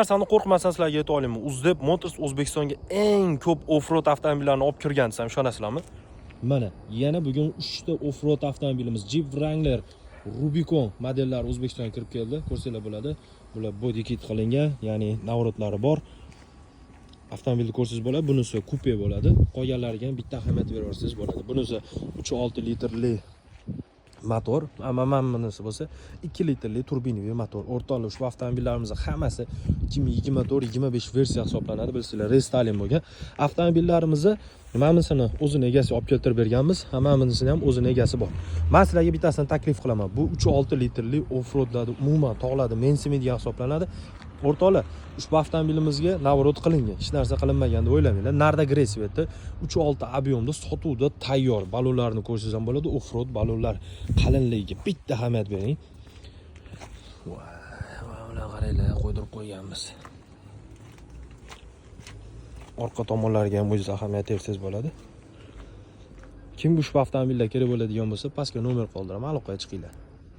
narsani qo'rqmasdan sizlarga ayta olaman. Uzdeb Motors O'zbekistonga eng ko'p off-road avtomobillarni olib kirgan desam ishonasizlarmi? Mana, yana bugun 3 ta off-road avtomobilimiz Jeep Wrangler Rubicon modellari O'zbekistonga kirib keldi. Ko'rsanglar bo'ladi. Bular body kit qilingan, ya'ni navrotlari bor. Avtomobilni ko'rsangiz bo'ladi. Bunisi kupe bo'ladi. Qolganlariga ham bitta ahamiyat beraversangiz bo'ladi. Bunisi 3.6 litrli motor, bunisi bo'lsa 2 litrli turbinoviy motor. O'rtoqlar, ushbu avtomobillarimiz hammasi 2024-25 versiya hisoblanadi. Bilsizlar, restalin bo'lgan. Avtomobillarimizni hammasining o'zini egasi olib keltirib berganmiz. Hammasining ham o'zini egasi bor. Men sizlarga bittasini taklif qilaman. Bu 3.6 litrli off-roadlarda umuman tog'larda mensimaydigan hisoblanadi. O'rtoqlar, ushbu avtomobilimizga navrot qilingan, hech narsa qilinmagan deb o'ylamanglar. Narda Gresvetda 3.6 ob'yomda sotuvda tayyor balonlarni ko'rsangiz ham bo'ladi. Off-road balonlar qalinligiga bitta ahamiyat bering. Ular qaranglar, qo'ydirib qo'yganmiz. Orqa tomonlariga ham o'zingiz ahamiyat bersangiz bo'ladi. Kim ushbu avtomobillar kerak bo'ladigan bo'lsa, pastga nomer qoldiraman, aloqaga chiqinglar.